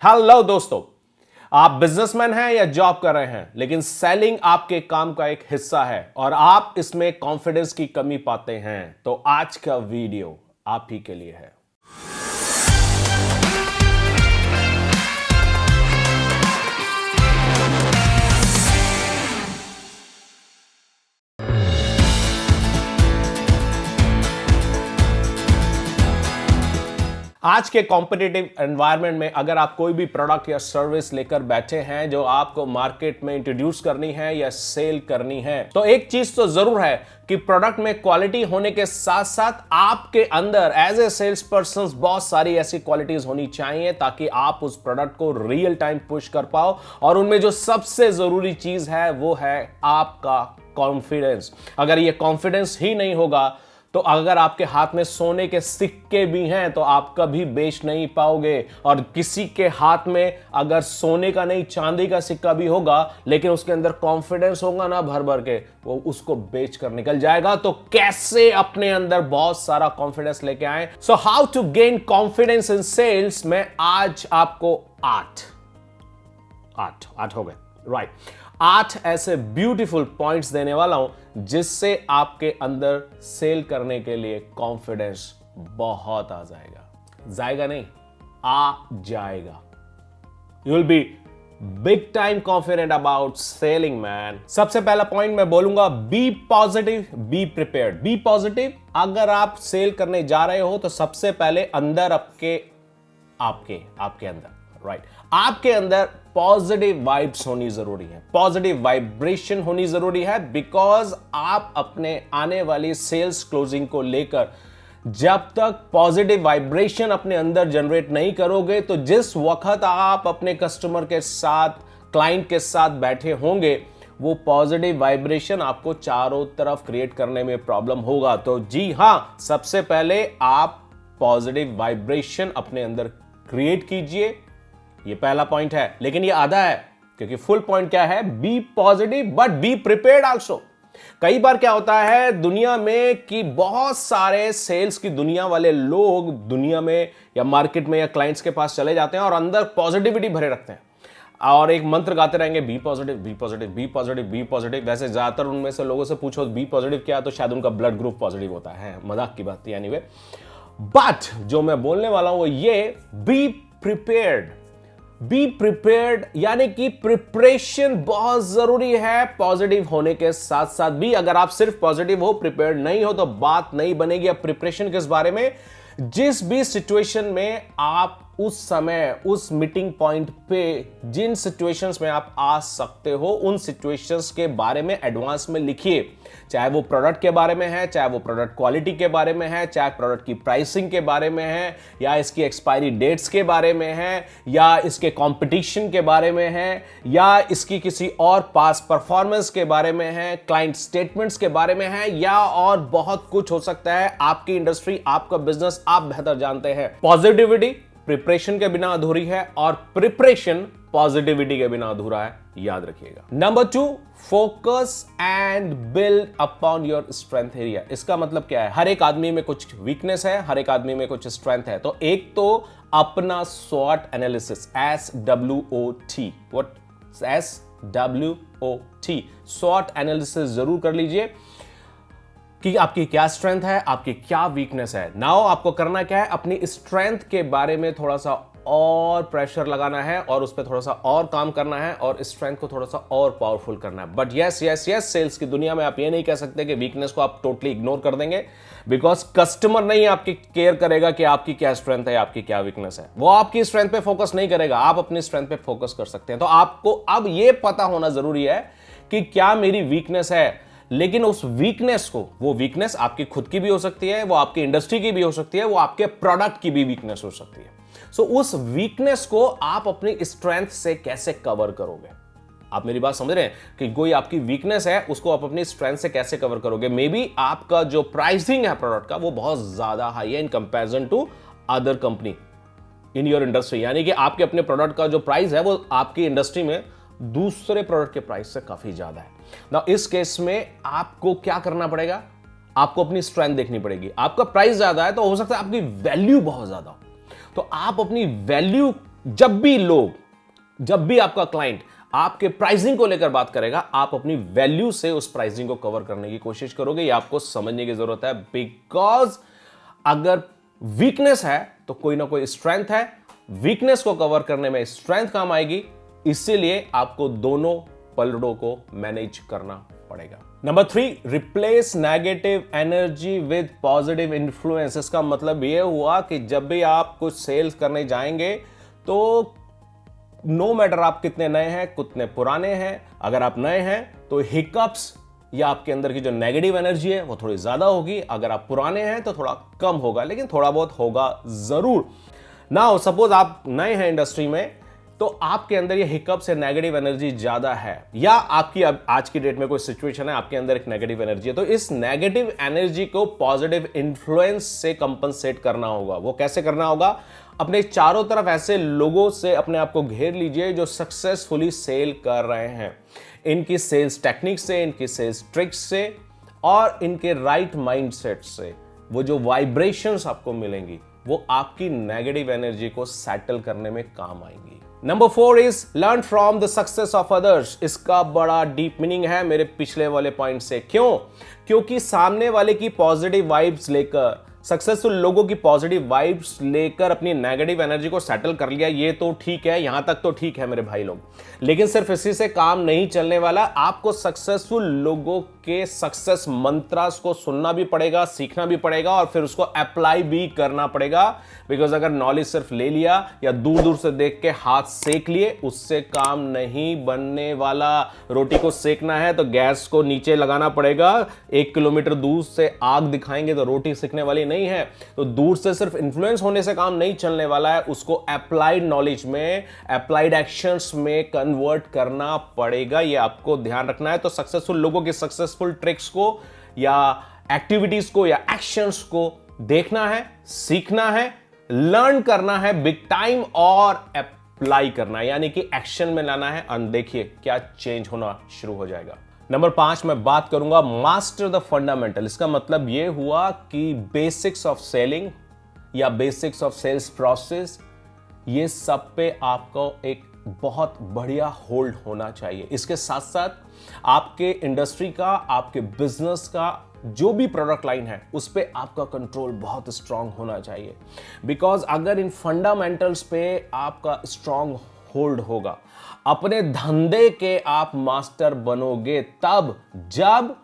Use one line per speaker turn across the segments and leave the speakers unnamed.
Hello दोस्तों, आप businessman हैं या जॉब कर रहे हैं, लेकिन सेलिंग आपके काम का एक हिस्सा है और आप इसमें कॉन्फिडेंस की कमी पाते हैं, तो आज का वीडियो आप ही के लिए है। आज के कॉम्पिटिटिव एनवायरनमेंट में अगर आप कोई भी प्रोडक्ट या सर्विस लेकर बैठे हैं जो आपको मार्केट में इंट्रोड्यूस करनी है या सेल करनी है, तो एक चीज तो जरूर है कि प्रोडक्ट में क्वालिटी होने के साथ साथ आपके अंदर एज ए सेल्स पर्सन बहुत सारी ऐसी क्वालिटीज होनी चाहिए ताकि आप उस प्रोडक्ट को रियल टाइम पुश कर पाओ। और उनमें जो सबसे जरूरी चीज है वो है आपका कॉन्फिडेंस। अगर ये कॉन्फिडेंस ही नहीं होगा तो अगर आपके हाथ में सोने के सिक्के भी हैं तो आप कभी बेच नहीं पाओगे। और किसी के हाथ में अगर सोने का नहीं चांदी का सिक्का भी होगा लेकिन उसके अंदर कॉन्फिडेंस होगा ना भर भर के, वो उसको बेच कर निकल जाएगा। तो कैसे अपने अंदर बहुत सारा कॉन्फिडेंस लेके आए, so how to gain confidence in sales में आज आपको आठ हो गए, राइट, 8 ऐसे ब्यूटीफुल पॉइंट्स देने वाला हूं जिससे आपके अंदर सेल करने के लिए कॉन्फिडेंस बहुत आ जाएगा नहीं, आ जाएगा। You will be big time confident about selling man. सबसे पहला पॉइंट मैं बोलूंगा, be positive, be prepared. Be positive, अगर आप सेल करने जा रहे हो तो सबसे पहले अंदर आपके अंदर, राइट, आपके अंदर पॉजिटिव वाइब्स होनी जरूरी है, पॉजिटिव वाइब्रेशन होनी जरूरी है। बिकॉज आप अपने आने वाली सेल्स क्लोजिंग को लेकर जब तक पॉजिटिव वाइब्रेशन अपने अंदर जनरेट नहीं करोगे तो जिस वक्त आप अपने कस्टमर के साथ, क्लाइंट के साथ बैठे होंगे, वो पॉजिटिव वाइब्रेशन आपको चारों तरफ क्रिएट करने में प्रॉब्लम होगा। तो जी हां, सबसे पहले आप पॉजिटिव वाइब्रेशन अपने अंदर क्रिएट कीजिए, ये पहला पॉइंट है। लेकिन ये आधा है, क्योंकि फुल पॉइंट क्या है, be positive but be prepared also. कई बार क्या होता है दुनिया में कि बहुत सारे सेल्स की दुनिया वाले लोग दुनिया में या मार्केट में या क्लाइंट्स के पास चले जाते हैं और अंदर पॉजिटिविटी भरे रखते हैं और एक मंत्र गाते रहेंगे, be positive, be positive, be positive, be positive. वैसे ज्यादातर उनमें से लोगों से पूछो बी पॉजिटिव क्या, तो शायद उनका ब्लड ग्रुप पॉजिटिव होता है, मजाक की बात यानी वे। बट जो मैं बोलने वाला हूं वो ये, बी प्रिपेयर्ड। बी प्रिपेयर्ड यानी कि प्रिपरेशन बहुत जरूरी है पॉजिटिव होने के साथ साथ भी। अगर आप सिर्फ पॉजिटिव हो, प्रिपेयर्ड नहीं हो तो बात नहीं बनेगी। अब प्रिपरेशन किस बारे में, जिस भी सिचुएशन में आप उस समय, उस मीटिंग पॉइंट पे जिन सिचुएशंस में आप आ सकते हो उन सिचुएशंस के बारे में एडवांस में लिखिए। चाहे वो प्रोडक्ट के बारे में है, चाहे वो प्रोडक्ट क्वालिटी के बारे में है, चाहे प्रोडक्ट की प्राइसिंग के बारे में है, या इसकी एक्सपायरी डेट्स के बारे में है, या इसके कंपटीशन के बारे में है, या इसकी किसी और पास परफॉर्मेंस के बारे में है, क्लाइंट स्टेटमेंट्स के बारे में है, या और बहुत कुछ हो सकता है। आपकी इंडस्ट्री, आपका बिजनेस आप बेहतर जानते हैं। पॉजिटिविटी प्रिपरेशन के बिना अधूरी है और प्रिपरेशन पॉजिटिविटी के बिना अधूरा है, याद रखिएगा। Number 2, focus and build upon your strength area. इसका मतलब क्या है, हर एक आदमी में कुछ वीकनेस है, हर एक आदमी में कुछ स्ट्रेंथ है। तो एक तो अपना स्वॉट एनालिसिस, SWOT, व्हाट SWOT, स्वॉट एनालिसिस जरूर कर लीजिए कि आपकी क्या स्ट्रेंथ है, आपकी क्या वीकनेस है। नाउ आपको करना क्या है, अपनी स्ट्रेंथ के बारे में थोड़ा सा और प्रेशर लगाना है और उस पर थोड़ा सा और काम करना है और स्ट्रेंथ को थोड़ा सा और पावरफुल करना है। बट यस, सेल्स की दुनिया में आप ये नहीं कह सकते कि वीकनेस को आप टोटली इग्नोर कर देंगे, बिकॉज कस्टमर नहीं आपकी केयर करेगा कि आपकी क्या स्ट्रेंथ है, आपकी क्या वीकनेस है। वो आपकी स्ट्रेंथ पे फोकस नहीं करेगा, आप अपनी स्ट्रेंथ पे फोकस कर सकते हैं। तो आपको अब ये पता होना जरूरी है कि क्या मेरी वीकनेस है, लेकिन उस वीकनेस को, वो वीकनेस आपकी खुद की भी हो सकती है, वो आपकी इंडस्ट्री की भी हो सकती है, वो आपके प्रोडक्ट की भी वीकनेस हो सकती है। सो उस वीकनेस को आप अपनी स्ट्रेंथ से कैसे कवर करोगे। आप मेरी बात समझ रहे हैं कि कोई आपकी वीकनेस है उसको आप अपनी स्ट्रेंथ से कैसे कवर करोगे। मे बी आपका जो प्राइसिंग है प्रोडक्ट का वो बहुत ज्यादा हाई है in comparison to other company in your industry, यानी कि आपके अपने प्रोडक्ट का जो प्राइस है वो आपकी इंडस्ट्री में दूसरे प्रोडक्ट के प्राइस से काफी ज्यादा है। ना इस केस में आपको क्या करना पड़ेगा, आपको अपनी स्ट्रेंथ देखनी पड़ेगी। आपका प्राइस ज्यादा है तो हो सकता है आपकी वैल्यू बहुत ज्यादा हो, तो आप अपनी वैल्यू जब भी आपका क्लाइंट आपके प्राइसिंग को लेकर बात करेगा, आप अपनी वैल्यू से उस प्राइसिंग को कवर करने की कोशिश करोगे। ये आपको समझने की जरूरत है, बिकॉज अगर वीकनेस है तो कोई ना कोई स्ट्रेंथ है, वीकनेस को कवर करने में स्ट्रेंथ काम आएगी, इसीलिए आपको दोनों पलड़ों को मैनेज करना पड़ेगा। Number 3, replace negative energy with positive influence. इसका मतलब यह हुआ कि जब भी आप कुछ सेल्स करने जाएंगे तो नो मैटर आप कितने नए हैं, कितने पुराने हैं, अगर आप नए हैं तो हिकअप्स या आपके अंदर की जो नेगेटिव एनर्जी है वो थोड़ी ज्यादा होगी, अगर आप पुराने हैं तो थोड़ा कम होगा, लेकिन थोड़ा बहुत होगा जरूर। नाउ सपोज आप नए हैं इंडस्ट्री में, तो आपके अंदर ये हिकअप से नेगेटिव एनर्जी ज्यादा है, या आपकी अब आज की डेट में कोई सिचुएशन है आपके अंदर एक नेगेटिव एनर्जी है, तो इस नेगेटिव एनर्जी को पॉजिटिव इन्फ्लुएंस से कंपनसेट करना होगा। वो कैसे करना होगा? अपने चारों तरफ ऐसे लोगों से अपने आप को घेर लीजिए जो सक्सेसफुली सेल कर रहे हैं, इनकी सेल्स टेक्निक से, इनकी सेल्स ट्रिक्स से और इनके राइट माइंडसेट से वो जो वाइब्रेशंस आपको मिलेंगी वो आपकी नेगेटिव एनर्जी को सेटल करने में काम आएंगी। Number 4 is learn from the success of others. इसका बड़ा डीप मीनिंग है मेरे पिछले वाले पॉइंट से। क्यों? क्योंकि सामने वाले की पॉजिटिव वाइब्स लेकर, सक्सेसफुल लोगों की पॉजिटिव वाइब्स लेकर अपनी नेगेटिव एनर्जी को सेटल कर लिया, ये तो ठीक है, यहां तक तो ठीक है मेरे भाई लोग, लेकिन सिर्फ इसी से काम नहीं चलने वाला। आपको सक्सेसफुल लोगों के सक्सेस मंत्रास को सुनना भी पड़ेगा, सीखना भी पड़ेगा और फिर उसको अप्लाई भी करना पड़ेगा। बिकॉज अगर नॉलेज सिर्फ ले लिया या दूर दूर से देख के हाथ सेक लिए, उससे काम नहीं बनने वाला। रोटी को सेकना है तो गैस को नीचे लगाना पड़ेगा, 1 किलोमीटर दूर से आग दिखाएंगे तो रोटी सेकने वाली नहीं है। तो दूर से सिर्फ इन्फ्लुएंस होने से काम नहीं चलने वाला है, उसको अप्लाइड नॉलेज में, अप्लाइड एक्शंस में कन्वर्ट करना पड़ेगा। ये आपको ध्यान रखना है। तो सक्सेसफुल लोगों के सक्सेसफुल ट्रिक्स को या एक्टिविटीज को या एक्शंस को देखना है, सीखना है, लर्न करना है बिग टाइम और अप्लाई करना है, यानी कि एक्शन में लाना है। और देखिए क्या चेंज होना शुरू हो जाएगा। नंबर 5 मैं बात करूंगा मास्टर द फंडामेंटल। इसका मतलब यह हुआ कि बेसिक्स ऑफ सेलिंग या बेसिक्स ऑफ सेल्स प्रोसेस, ये सब पे आपको एक बहुत बढ़िया होल्ड होना चाहिए। इसके साथ साथ आपके इंडस्ट्री का, आपके बिजनेस का जो भी प्रोडक्ट लाइन है उस पे आपका कंट्रोल बहुत स्ट्रांग होना चाहिए। बिकॉज अगर इन फंडामेंटल्स पे आपका स्ट्रांग होल्ड होगा, अपने धंधे के आप मास्टर बनोगे तब जब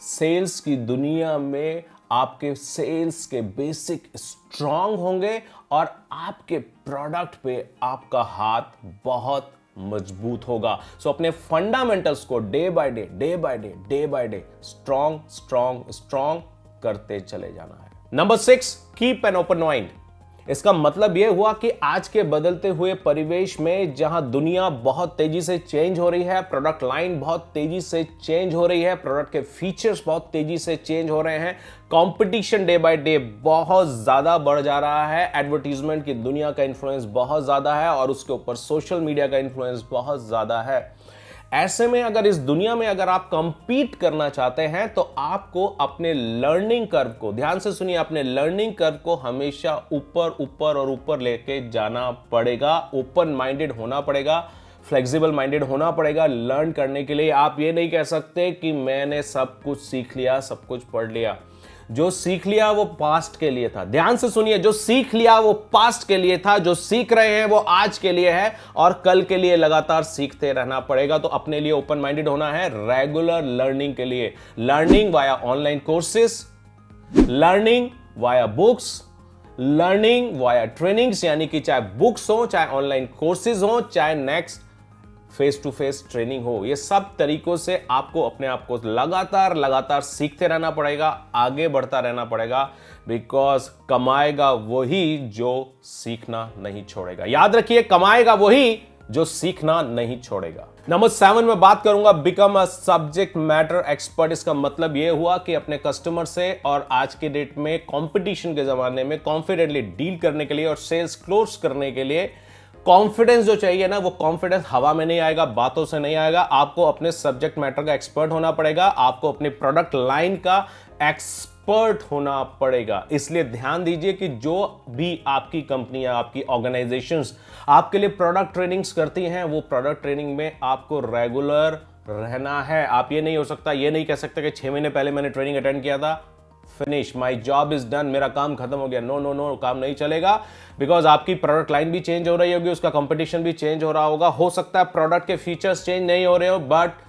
सेल्स की दुनिया में आपके सेल्स के बेसिक स्ट्रांग होंगे और आपके प्रोडक्ट पे आपका हाथ बहुत मजबूत होगा। सो अपने फंडामेंटल्स को डे बाय डे स्ट्रांग करते चले जाना है। Number 6, keep an open mind. इसका मतलब यह हुआ कि आज के बदलते हुए परिवेश में जहां दुनिया बहुत तेजी से चेंज हो रही है, प्रोडक्ट लाइन बहुत तेजी से चेंज हो रही है, प्रोडक्ट के फीचर्स बहुत तेजी से चेंज हो रहे हैं, कंपटीशन डे बाय डे बहुत ज्यादा बढ़ जा रहा है, एडवर्टीजमेंट की दुनिया का इन्फ्लुएंस बहुत ज्यादा है और उसके ऊपर सोशल मीडिया का इन्फ्लुएंस बहुत ज्यादा है। ऐसे में अगर इस दुनिया में अगर आप कंपीट करना चाहते हैं तो आपको अपने लर्निंग कर्व को, ध्यान से सुनिए, अपने लर्निंग कर्व को हमेशा ऊपर लेके जाना पड़ेगा। ओपन माइंडेड होना पड़ेगा, फ्लेक्सिबल माइंडेड होना पड़ेगा लर्न करने के लिए। आप ये नहीं कह सकते कि मैंने सब कुछ सीख लिया, सब कुछ पढ़ लिया। जो सीख लिया वो पास्ट के लिए था। ध्यान से सुनिए, जो सीख लिया वो पास्ट के लिए था, जो सीख रहे हैं वो आज के लिए है और कल के लिए लगातार सीखते रहना पड़ेगा। तो अपने लिए ओपन माइंडेड होना है रेगुलर लर्निंग के लिए। Learning via online courses, learning via books, learning via trainings, यानी कि चाहे बुक्स हो, चाहे ऑनलाइन कोर्सेज हो, चाहे next face to face training हो, ये सब तरीकों से आपको अपने आप को लगातार सीखते रहना पड़ेगा, आगे बढ़ता रहना पड़ेगा। बिकॉज कमाएगा वही जो सीखना नहीं छोड़ेगा। याद रखिए, कमाएगा वही जो सीखना नहीं छोड़ेगा। नंबर 7 में बात करूंगा become a subject matter expert. इसका मतलब यह हुआ कि अपने कस्टमर से और आज के डेट में कंपटीशन के जमाने में कॉन्फिडेंटली डील करने के लिए और सेल्स क्लोज करने के लिए कॉन्फिडेंस जो चाहिए ना, वो कॉन्फिडेंस हवा में नहीं आएगा, बातों से नहीं आएगा। आपको अपने सब्जेक्ट मैटर का एक्सपर्ट होना पड़ेगा, आपको अपने प्रोडक्ट लाइन का एक्सपर्ट एक्सपर्ट होना पड़ेगा। इसलिए ध्यान दीजिए कि जो भी आपकी कंपनी या आपकी ऑर्गेनाइजेशंस आपके लिए प्रोडक्ट ट्रेनिंग्स करती हैं, वो प्रोडक्ट ट्रेनिंग में आपको रेगुलर रहना है। आप ये नहीं हो सकता, ये नहीं कह सकते कि 6 महीने पहले मैंने ट्रेनिंग अटेंड किया था, finish, my job is done, मेरा काम खत्म हो गया। नो नो नो, काम नहीं चलेगा। बिकॉज आपकी प्रोडक्ट लाइन भी चेंज हो रही होगी, उसका कंपटीशन भी चेंज हो रहा होगा। हो सकता है प्रोडक्ट के फीचर्स चेंज नहीं हो रहे हो, बट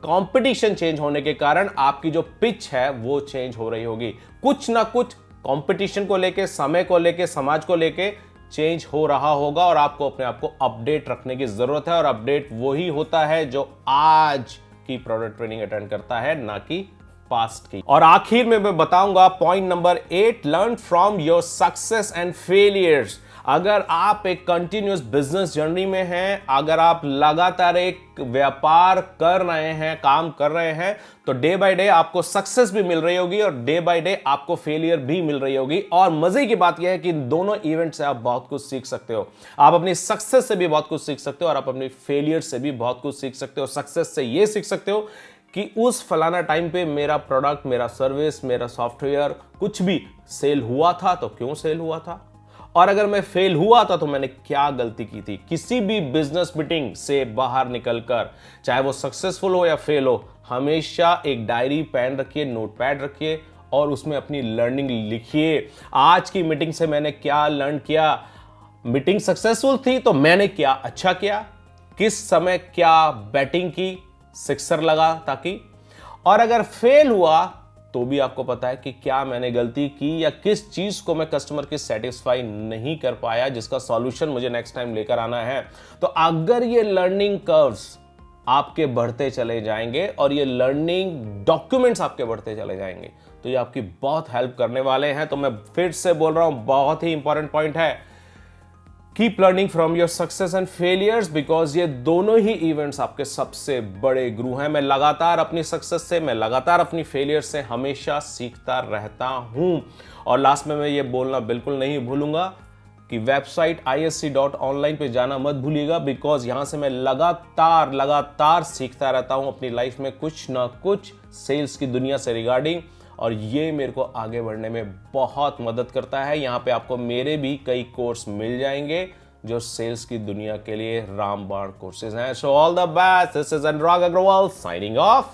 कंपटीशन चेंज होने के कारण आपकी जो पिच है वो चेंज हो रही होगी। कुछ ना कुछ कंपटीशन को लेके, समय को लेके, समाज को लेके चेंज हो रहा होगा और आपको अपने आप को अपडेट रखने की जरूरत है। और अपडेट वही होता है जो आज की प्रोडक्ट ट्रेनिंग अटेंड करता है, ना कि पास्ट की। और आखिर में मैं बताऊंगा point number 8, learn from your success and failures. अगर आप एक कंटिन्यूअस बिजनेस जर्नी में हैं, अगर आप लगातार एक व्यापार कर रहे हैं, काम कर रहे हैं, तो डे बाय डे आपको सक्सेस भी मिल रही होगी और डे बाय डे आपको फेलियर भी मिल रही होगी। और मजे की बात यह है कि इन दोनों इवेंट से आप बहुत कुछ सीख सकते हो। आप अपनी सक्सेस से भी बहुत कुछ सीख सकते हो और आप अपनी फेलियर से भी बहुत कुछ सीख सकते हो। सक्सेस से यह सीख सकते हो कि उस फलाना टाइम पे मेरा प्रोडक्ट, मेरा सर्विस, मेरा सॉफ्टवेयर कुछ भी सेल हुआ था तो क्यों सेल हुआ था, और अगर मैं फेल हुआ था तो मैंने क्या गलती की थी। किसी भी बिजनेस मीटिंग से बाहर निकलकर, चाहे वो सक्सेसफुल हो या फेल हो, हमेशा एक डायरी पेन रखिए, नोटपैड रखिए और उसमें अपनी लर्निंग लिखिए। आज की मीटिंग से मैंने क्या लर्न किया, मीटिंग सक्सेसफुल थी तो मैंने क्या अच्छा किया, किस समय क्या बैटिंग की, सिक्सर लगा ताकि, और अगर फेल हुआ तो भी आपको पता है कि क्या मैंने गलती की या किस चीज को मैं कस्टमर की सेटिस्फाई नहीं कर पाया, जिसका सॉल्यूशन मुझे नेक्स्ट टाइम लेकर आना है। तो अगर ये लर्निंग कर्व्स आपके बढ़ते चले जाएंगे और ये लर्निंग डॉक्यूमेंट्स आपके बढ़ते चले जाएंगे तो ये आपकी बहुत हेल्प करने वाले हैं। तो मैं फिर से बोल रहा हूं, बहुत ही इंपॉर्टेंट पॉइंट है, keep learning from your success and failures, because ये दोनों ही इवेंट्स आपके सबसे बड़े गुरु हैं। मैं लगातार अपनी सक्सेस से, मैं लगातार अपनी फेलियर से हमेशा सीखता रहता हूं। और लास्ट में मैं ये बोलना बिल्कुल नहीं भूलूंगा कि वेबसाइट isc.online पे जाना मत भूलिएगा, बिकॉज यहां से मैं लगातार सीखता रहता हूं अपनी लाइफ में कुछ ना कुछ सेल्स की दुनिया से रिगार्डिंग, और ये मेरे को आगे बढ़ने में बहुत मदद करता है। यहाँ पे आपको मेरे भी कई कोर्स मिल जाएंगे जो सेल्स की दुनिया के लिए रामबाण कोर्सेज हैं। So all the best, this is Anurag Agarwal signing of.